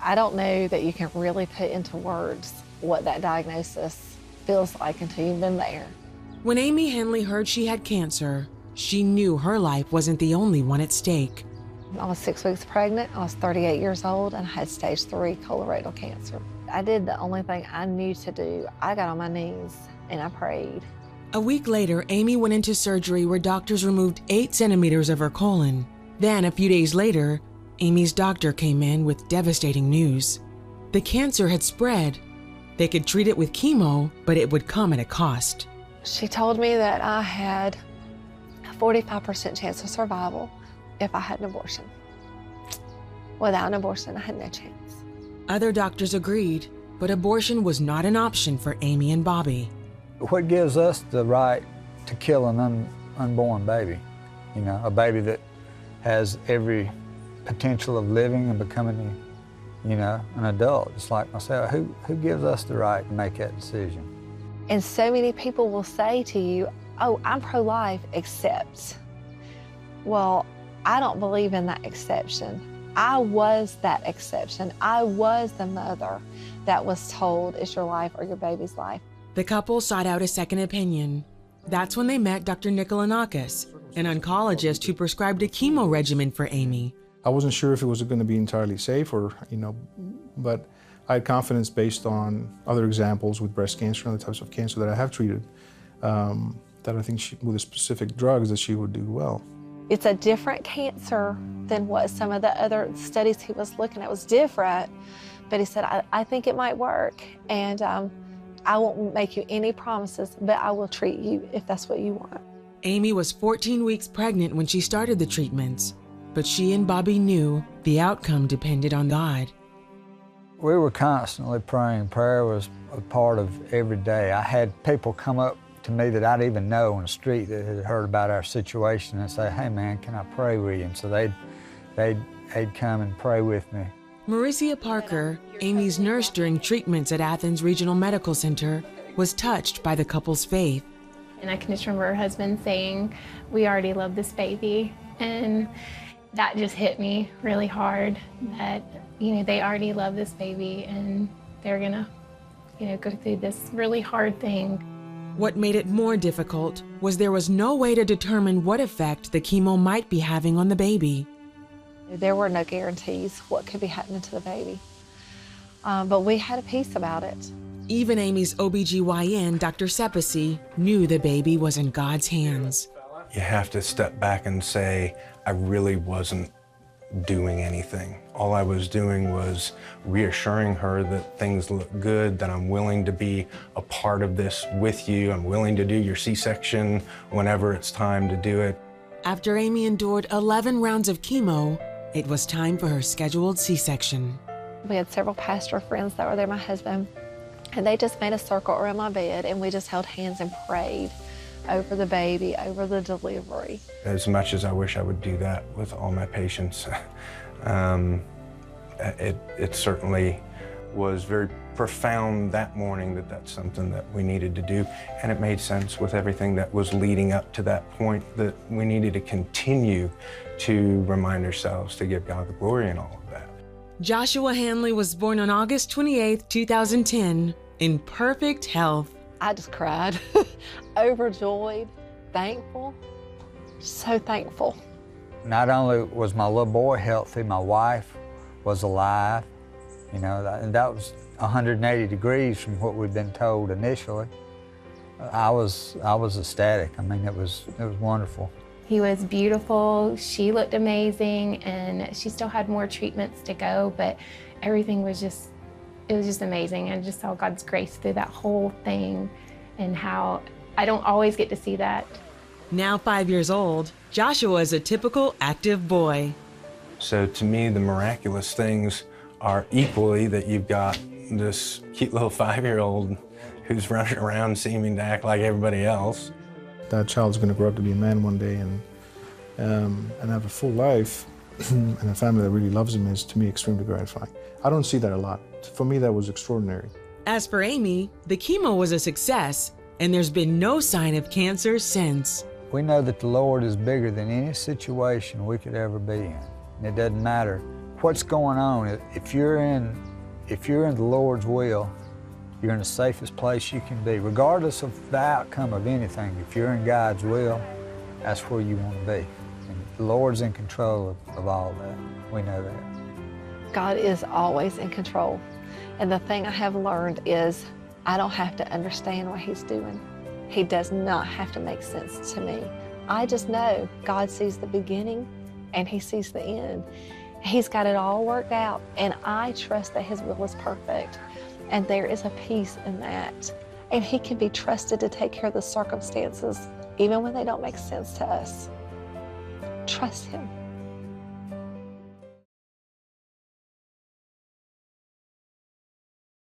I don't know that you can really put into words what that diagnosis feels like until you've been there. When Amy Henley heard she had cancer, she knew her life wasn't the only one at stake. I was 6 weeks pregnant, I was 38 years old, and I had stage 3 colorectal cancer. I did the only thing I knew to do. I got on my knees and I prayed. A week later, Amy went into surgery where doctors removed 8 centimeters of her colon. Then, a few days later, Amy's doctor came in with devastating news. The cancer had spread. They could treat it with chemo, but it would come at a cost. She told me that I had a 45% chance of survival if I had an abortion. Without an abortion, I had no chance. Other doctors agreed, but abortion was not an option for Amy and Bobby. What gives us the right to kill an unborn baby? You know, a baby that has every potential of living and becoming, you know, an adult, just like myself. Who gives us the right to make that decision? And so many people will say to you, oh, I'm pro-life, except. Well, I don't believe in that exception. I was that exception. I was the mother that was told it's your life or your baby's life. The couple sought out a second opinion. That's when they met Dr. Nikolonakis, an oncologist who prescribed a chemo regimen for Amy. I wasn't sure if it was going to be entirely safe or, you know, but I had confidence based on other examples with breast cancer and other types of cancer that I have treated, that I think with the specific drugs that she would do well. It's a different cancer than what some of the other studies he was looking at was different, but he said, I think it might work, and I won't make you any promises, but I will treat you if that's what you want. Amy was 14 weeks pregnant when she started the treatments, but she and Bobby knew the outcome depended on God. We were constantly praying. Prayer was a part of every day. I had people come up to me that I'd even know on the street that had heard about our situation and say, hey man, can I pray with you? And so they'd come and pray with me. Maricia Parker, Amy's nurse during treatments at Athens Regional Medical Center, was touched by the couple's faith. And I can just remember her husband saying, we already love this baby. And that just hit me really hard, that, you know, they already love this baby and they're gonna, you know, go through this really hard thing. What made it more difficult was there was no way to determine what effect the chemo might be having on the baby. There were no guarantees what could be happening to the baby, but we had a peace about it. Even Amy's OBGYN, Dr. Sepisi, knew the baby was in God's hands. You have to step back and say, I really wasn't doing anything. All I was doing was reassuring her that things look good, that I'm willing to be a part of this with you. I'm willing to do your C-section whenever it's time to do it. After Amy endured 11 rounds of chemo, it was time for her scheduled C-section. We had several pastor friends that were there, my husband, and they just made a circle around my bed and we just held hands and prayed over the baby, over the delivery. As much as I wish I would do that with all my patients, it certainly was very profound that morning that that's something that we needed to do. And it made sense with everything that was leading up to that point, that we needed to continue to remind ourselves to give God the glory in all of that. Joshua Hanley was born on August 28, 2010, in perfect health. I just cried, overjoyed, thankful, so thankful. Not only was my little boy healthy, my wife was alive, you know, and that was 180 degrees from what we'd been told initially. I was ecstatic. I mean, it was wonderful. He was beautiful, she looked amazing, and she still had more treatments to go, but everything was just, it was just amazing. I just saw God's grace through that whole thing and how I don't always get to see that. Now 5 years old, Joshua is a typical active boy. So to me, the miraculous things are equally that you've got this cute little 5-year-old who's running around seeming to act like everybody else. That child's going to grow up to be a man one day and have a full life and a family that really loves him is, to me, extremely gratifying. I don't see that a lot. For me, that was extraordinary. As for Amy, the chemo was a success, and there's been no sign of cancer since. We know that the Lord is bigger than any situation we could ever be in. It doesn't matter what's going on. If you're in the Lord's will, you're in the safest place you can be, regardless of the outcome of anything. If you're in God's will, that's where you want to be. And the Lord's in control of all that. We know that. God is always in control. And the thing I have learned is I don't have to understand what He's doing. He does not have to make sense to me. I just know God sees the beginning and He sees the end. He's got it all worked out, and I trust that His will is perfect. And there is a peace in that. And He can be trusted to take care of the circumstances, even when they don't make sense to us. Trust Him.